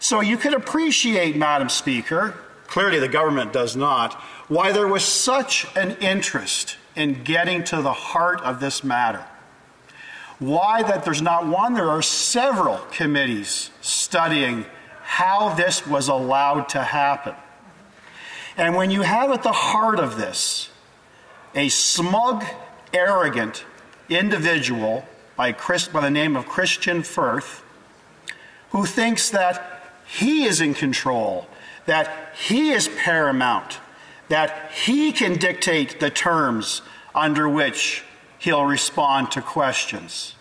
So you can appreciate, Madam Speaker, clearly the government does not, why there was such an interest in getting to the heart of this matter. Why that there's not one, there are several committees studying how this was allowed to happen. And when you have at the heart of this a smug, arrogant individual by the name of Christian Firth, who thinks that he is in control, that he is paramount, that he can dictate the terms under which he'll respond to questions.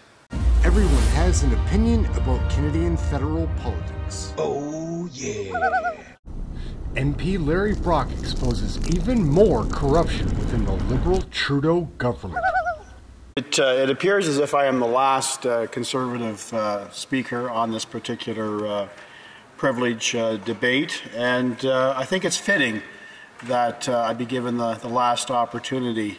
Everyone has an opinion about Canadian federal politics. Oh, yeah. MP Larry Brock exposes even more corruption within the Liberal Trudeau government. It appears as if I am the last Conservative speaker on this particular privilege debate, and I think it's fitting that I be given the last opportunity.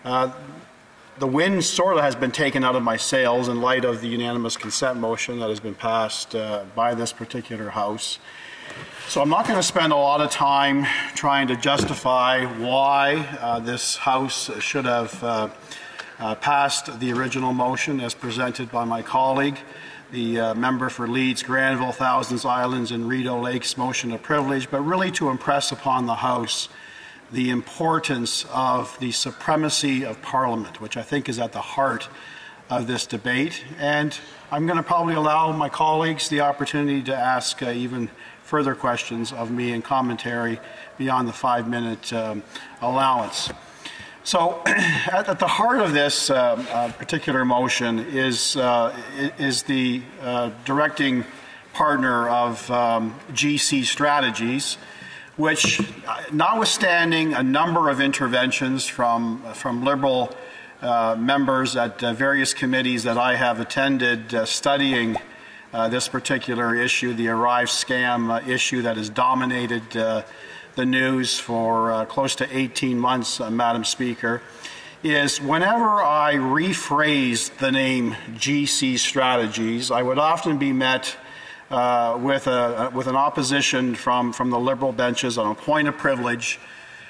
The wind sort of has been taken out of my sails in light of the unanimous consent motion that has been passed by this particular House. So I'm not going to spend a lot of time trying to justify why this House should have passed the original motion as presented by my colleague, the member for Leeds, Granville, Thousands Islands and Rideau Lakes motion of privilege, but really to impress upon the House the importance of the supremacy of Parliament, which I think is at the heart of this debate. And I'm going to probably allow my colleagues the opportunity to ask even further questions of me and commentary beyond the 5-minute allowance. So at the heart of this particular motion is the directing partner of GC Strategies, which, notwithstanding a number of interventions from Liberal members at various committees that I have attended studying this particular issue, the Arrive scam issue that has dominated the news for close to 18 months, Madam Speaker, is whenever I rephrase the name GC Strategies, I would often be met with an opposition from the Liberal benches on a point of privilege,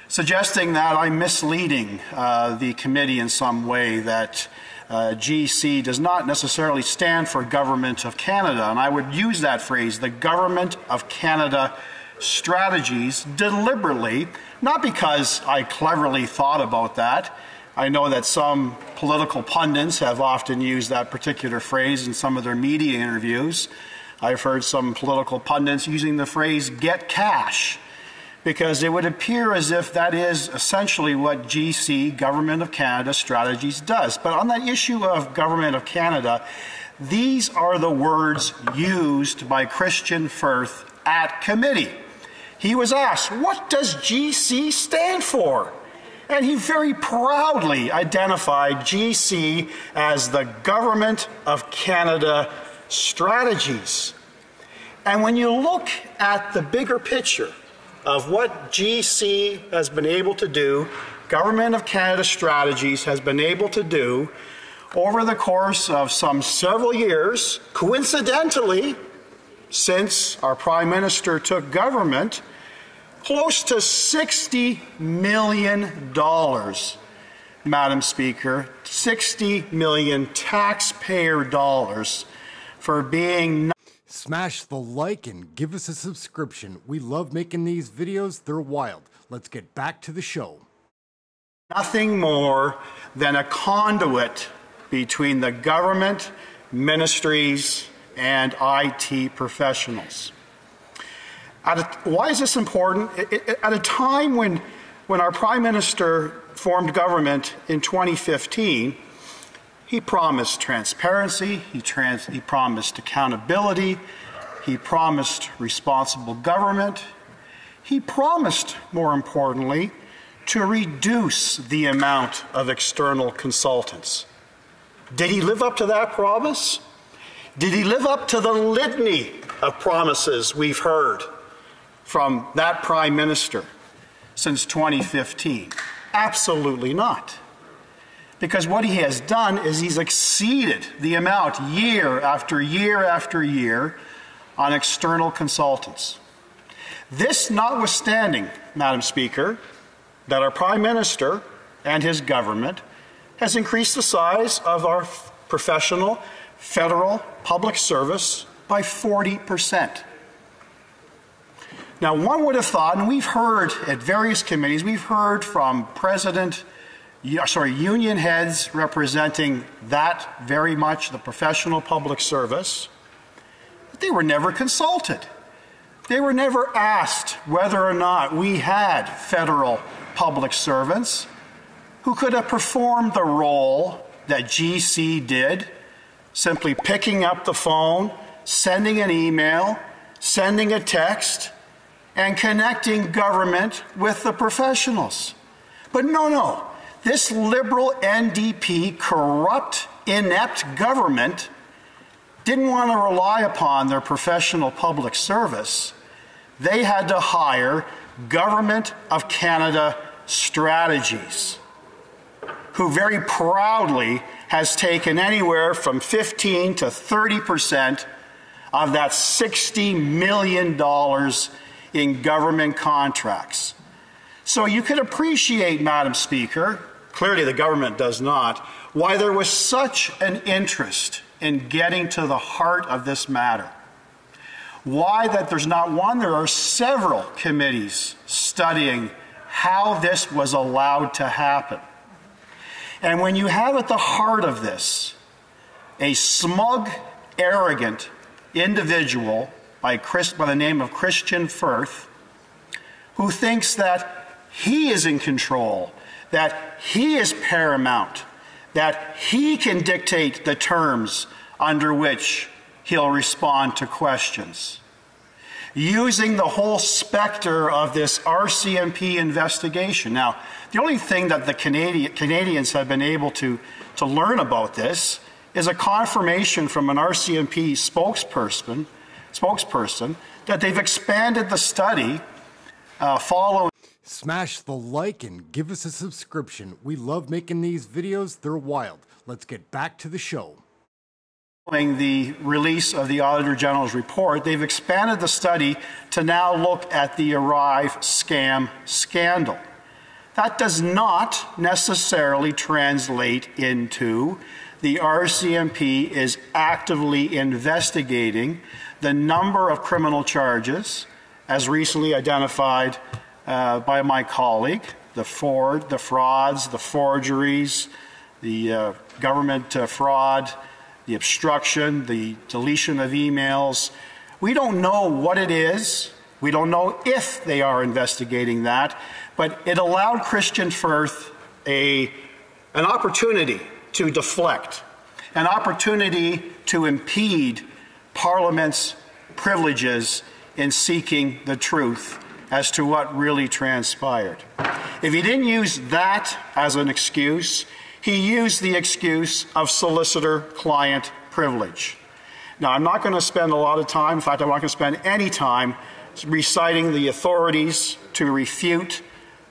suggesting that I'm misleading the committee in some way, that GC does not necessarily stand for Government of Canada. And I would use that phrase, the Government of Canada Strategies, deliberately, not because I cleverly thought about that. I know that some political pundits have often used that particular phrase in some of their media interviews. I've heard some political pundits using the phrase "get cash," because it would appear as if that is essentially what GC, Government of Canada Strategies, does. But on that issue of Government of Canada, these are the words used by Christian Firth at committee. He was asked, what does GC stand for? And he very proudly identified GC as the Government of Canada Strategies. And when you look at the bigger picture of what GC has been able to do, Government of Canada Strategies has been able to do over the course of some several years, coincidentally, since our Prime Minister took government, close to $60 million, Madam Speaker, $60 million taxpayer dollars for being... Smash the like and give us a subscription. We love making these videos. They're wild. Let's get back to the show. Nothing more than a conduit between the government, ministries, and IT professionals. Why is this important? At a time when our Prime Minister formed government in 2015, he promised transparency, he promised accountability, he promised responsible government, he promised, more importantly, to reduce the amount of external consultants. Did he live up to that promise? Did he live up to the litany of promises we've heard from that Prime Minister since 2015? Absolutely not. Because what he has done is he's exceeded the amount year after year after year on external consultants. This notwithstanding, Madam Speaker, that our Prime Minister and his government has increased the size of our professional federal public service by 40%. Now, one would have thought, and we've heard at various committees, we've heard from union heads representing that very much, the professional public service, but they were never consulted. They were never asked whether or not we had federal public servants who could have performed the role that GC did, simply picking up the phone, sending an email, sending a text, and connecting government with the professionals. But no, this Liberal NDP corrupt, inept government didn't want to rely upon their professional public service. They had to hire Government of Canada Strategies, who very proudly has taken anywhere from 15 to 30% of that $60 million in government contracts. So you can appreciate, Madam Speaker, clearly the government does not, why there was such an interest in getting to the heart of this matter. Why that there's not one, there are several committees studying how this was allowed to happen. And when you have at the heart of this a smug, arrogant individual by the name of Christian Firth, who thinks that he is in control, that he is paramount, that he can dictate the terms under which he'll respond to questions, using the whole specter of this RCMP investigation. Now, the only thing that the Canadians have been able to learn about this is a confirmation from an RCMP spokesperson that they've expanded the study following. Smash the like and give us a subscription. We love making these videos. They're wild. Let's get back to the show. Following the release of the Auditor General's report, they've expanded the study to now look at the Arrive scam scandal. That does not necessarily translate into the RCMP is actively investigating the number of criminal charges, as recently identified by my colleague, the frauds, the forgeries, the government fraud, the obstruction, the deletion of emails. We don't know what it is. We don't know if they are investigating that, but it allowed Christian Firth an opportunity to deflect, an opportunity to impede Parliament's privileges in seeking the truth as to what really transpired. If he didn't use that as an excuse, he used the excuse of solicitor-client privilege. Now, I'm not going to spend a lot of time, in fact, I'm not going to spend any time reciting the authorities to refute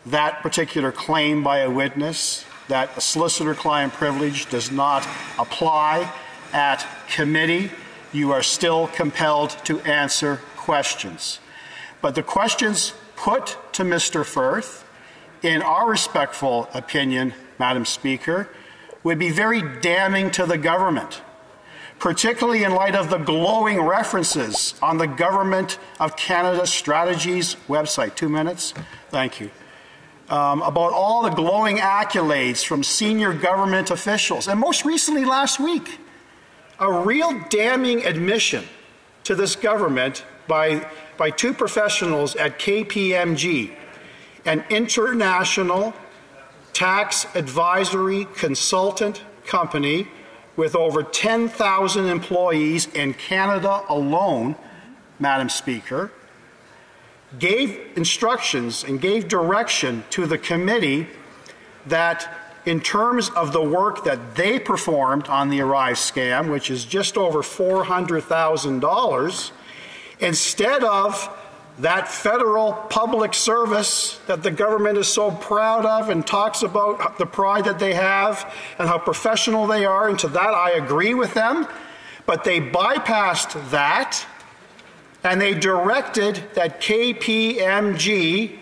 that particular claim by a witness, that a solicitor-client privilege does not apply at committee. You are still compelled to answer questions. But the questions put to Mr. Firth, in our respectful opinion, Madam Speaker, would be very damning to the government, particularly in light of the glowing references on the Government of Canada Strategies website. 2 minutes? Thank you. About all the glowing accolades from senior government officials. And most recently last week, a real damning admission to this government by two professionals at KPMG, an international tax advisory consultant company with over 10,000 employees in Canada alone, Madam Speaker, gave instructions and gave direction to the committee that in terms of the work that they performed on the Arrive scam, which is just over $400,000, instead of that federal public service that the government is so proud of and talks about the pride that they have and how professional they are, and to that I agree with them, but they bypassed that And they directed that KPMG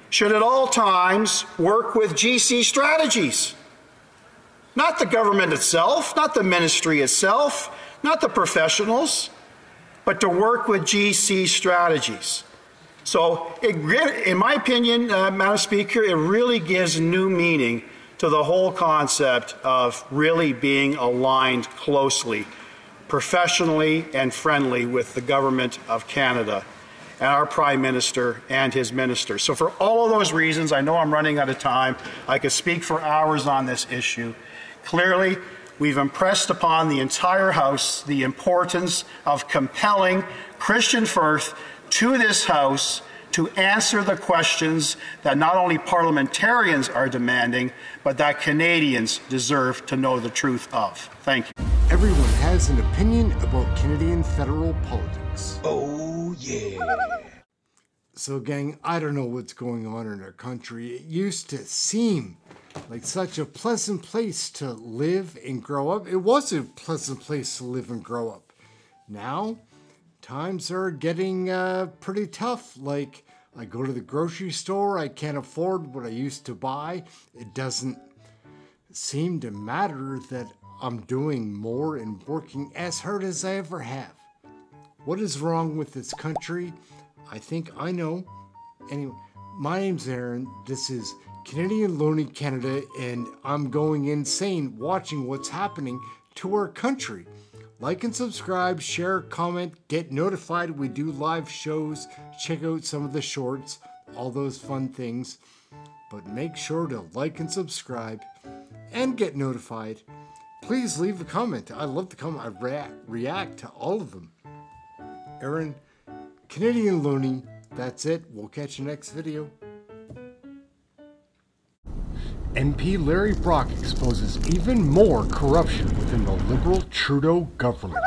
should at all times work with GC Strategies. Not the government itself, not the ministry itself, not the professionals, but to work with GC Strategies. So, in my opinion, Madam Speaker, it really gives new meaning to the whole concept of really being aligned closely, professionally and friendly with the Government of Canada and our Prime Minister and his ministers. So for all of those reasons, I know I'm running out of time. I could speak for hours on this issue. Clearly, we've impressed upon the entire House the importance of compelling Christian Firth to this House to answer the questions that not only parliamentarians are demanding, but that Canadians deserve to know the truth of. Thank you. Everyone has an opinion about Canadian federal politics. Oh, yeah. So, gang, I don't know what's going on in our country. It used to seem like such a pleasant place to live and grow up. It was a pleasant place to live and grow up. Now, times are getting pretty tough. Like, I go to the grocery store, I can't afford what I used to buy. It doesn't seem to matter that I'm doing more and working as hard as I ever have. What is wrong with this country? I think I know. Anyway, my name's Aaron. This is Canadian Looney Canada, and I'm going insane watching what's happening to our country. Like and subscribe, share, comment, get notified. We do live shows. Check out some of the shorts, all those fun things. But make sure to like and subscribe and get notified. Please leave a comment. I love to comment. I react to all of them. Aaron, Canadian Looney, that's it. We'll catch you next video. MP Larry Brock exposes even more corruption within the Liberal Trudeau government.